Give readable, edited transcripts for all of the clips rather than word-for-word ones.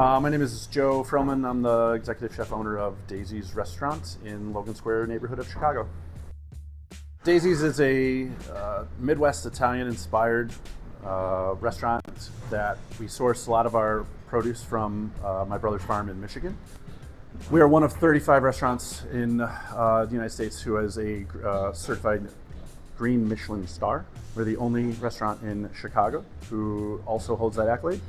My name is Joe Frillman. I'm the executive chef owner of Daisies restaurant in Logan Square neighborhood of Chicago. Daisies is a Midwest Italian-inspired restaurant that we source a lot of our produce from my brother's farm in Michigan. We are one of 35 restaurants in the United States who has a certified green Michelin Star. We're the only restaurant in Chicago who also holds that accolade.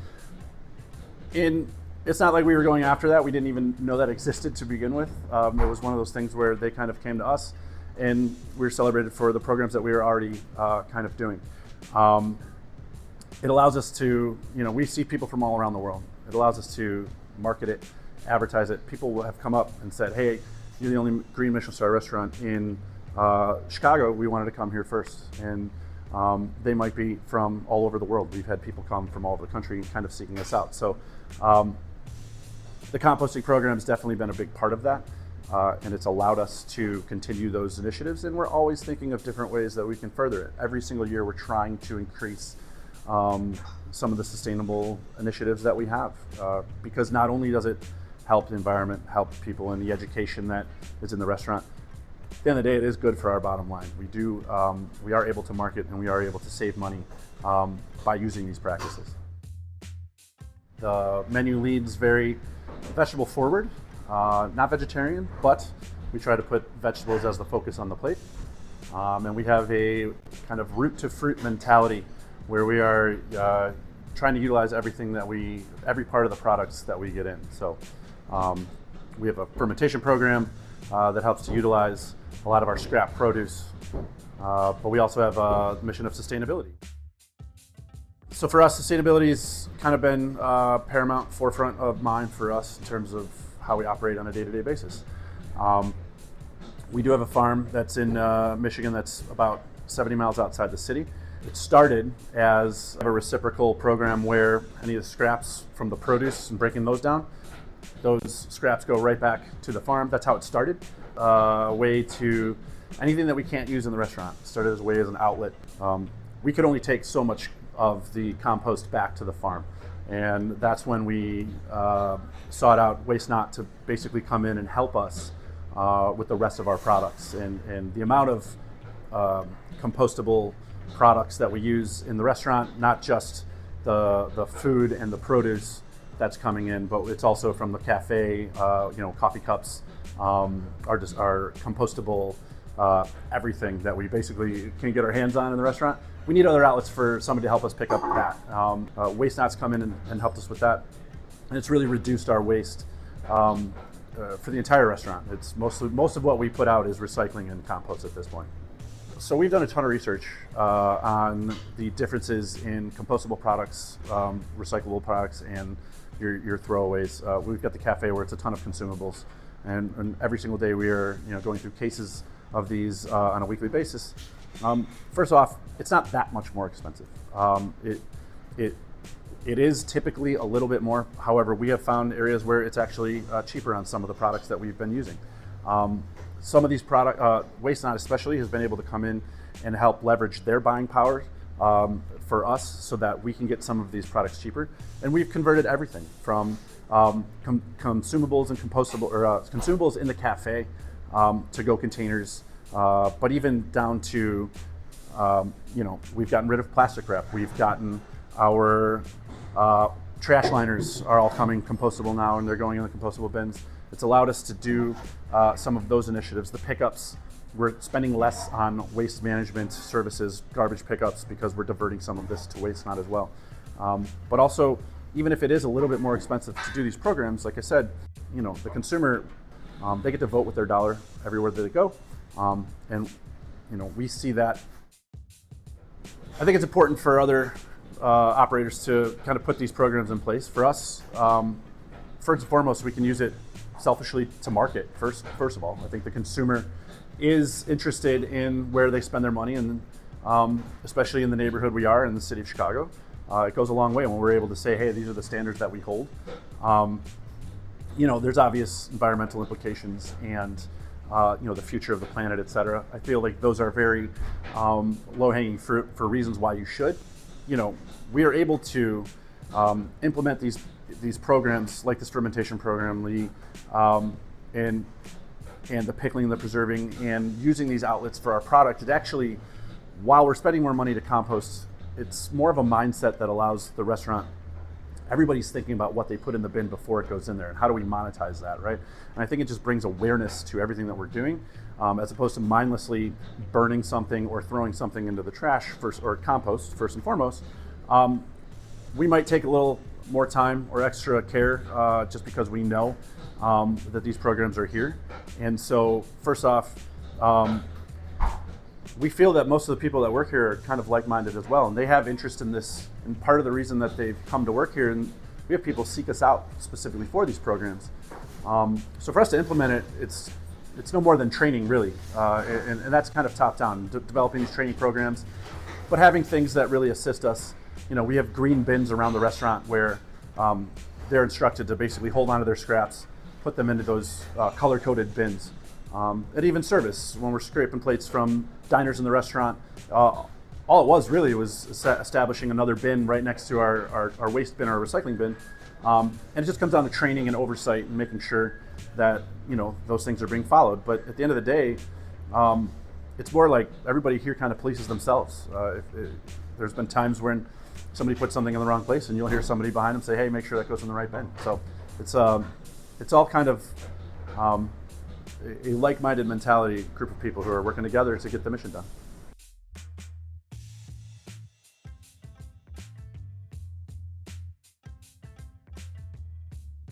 It's not like we were going after that. We didn't even know that existed to begin with. It was one of those things where they kind of came to us and we were celebrated for the programs that we were already kind of doing. It allows us to, we see people from all around the world. It allows us to market it, advertise it. People have come up and said, hey, you're the only green Michelin Star restaurant in Chicago. We wanted to come here first. And they might be from all over the world. We've had people come from all over the country kind of seeking us out. So the composting program has definitely been a big part of that. And it's allowed us to continue those initiatives. And we're always thinking of different ways that we can further it. Every single year, we're trying to increase some of the sustainable initiatives that we have. Because not only does it help the environment, help people, and the education that is in the restaurant, at the end of the day, it is good for our bottom line. We are able to market and we are able to save money by using these practices. The menu leads very vegetable forward, not vegetarian, but we try to put vegetables as the focus on the plate. And we have a kind of root to fruit mentality where we are trying to utilize every part of the products that we get in. So we have a fermentation program that helps to utilize a lot of our scrap produce, but we also have a mission of sustainability. So for us, sustainability has kind of been paramount forefront of mind for us in terms of how we operate on a day-to-day basis. We do have a farm that's in Michigan that's about 70 miles outside the city. It started as a reciprocal program where any of the scraps from the produce and breaking those down, those scraps go right back to the farm. That's how it started. A way to anything that we can't use in the restaurant. It started as a way as an outlet. We could only take so much of the compost back to the farm. And that's when we sought out WasteNot to basically come in and help us with the rest of our products. And the amount of compostable products that we use in the restaurant, not just the food and the produce that's coming in, but it's also from the cafe, coffee cups, our compostable everything that we basically can get our hands on in the restaurant. We need other outlets for somebody to help us pick up that. WasteNot's come in and helped us with that, and it's really reduced our waste for the entire restaurant. It's most of what we put out is recycling and compost at this point. So we've done a ton of research on the differences in compostable products, recyclable products, and your throwaways. We've got the cafe where it's a ton of consumables, and every single day we are going through cases of these on a weekly basis. First off, it's not that much more expensive. It is typically a little bit more. However, we have found areas where it's actually cheaper on some of the products that we've been using. Some of these products, WasteNot especially, has been able to come in and help leverage their buying power for us so that we can get some of these products cheaper. And we've converted everything from consumables and compostable, or consumables in the cafe to go containers, but even down to, we've gotten rid of plastic wrap. We've gotten our trash liners are all coming compostable now, and they're going in the compostable bins. It's allowed us to do some of those initiatives. The pickups, we're spending less on waste management services, garbage pickups, because we're diverting some of this to WasteNot as well. But also, even if it is a little bit more expensive to do these programs, like I said, the consumer, they get to vote with their dollar everywhere that they go. And we see that. I think it's important for other operators to kind of put these programs in place. For us, first and foremost, we can use it selfishly to market. First of all, I think the consumer is interested in where they spend their money, and especially in the neighborhood we are in the city of Chicago. It goes a long way when we're able to say, hey, these are the standards that we hold. There's obvious environmental implications and the future of the planet, et cetera. I feel like those are very low-hanging fruit for reasons why you should. We are able to implement these these programs, like this fermentation program, and the pickling and the preserving, and using these outlets for our product, it actually, while we're spending more money to compost, it's more of a mindset that allows the restaurant, everybody's thinking about what they put in the bin before it goes in there, and how do we monetize that, right? And I think it just brings awareness to everything that we're doing, as opposed to mindlessly burning something or throwing something into the trash first, or compost first and foremost. We might take a little more time or extra care just because we know that these programs are here. And so first off, we feel that most of the people that work here are kind of like-minded as well, and they have interest in this. And part of the reason that they've come to work here, and we have people seek us out specifically for these programs. So for us to implement it, it's no more than training, really, and that's kind of top-down, developing these training programs, but having things that really assist us. You know, we have green bins around the restaurant where they're instructed to basically hold onto their scraps, put them into those color-coded bins. And even service, when we're scraping plates from diners in the restaurant, all it was really was establishing another bin right next to our waste bin, our recycling bin. And it just comes down to training and oversight and making sure that, you know, those things are being followed. But at the end of the day, it's more like everybody here kind of polices themselves. There's been times when somebody puts something in the wrong place, and you'll hear somebody behind them say, "Hey, make sure that goes in the right bin." So it's all kind of a like-minded mentality group of people who are working together to get the mission done.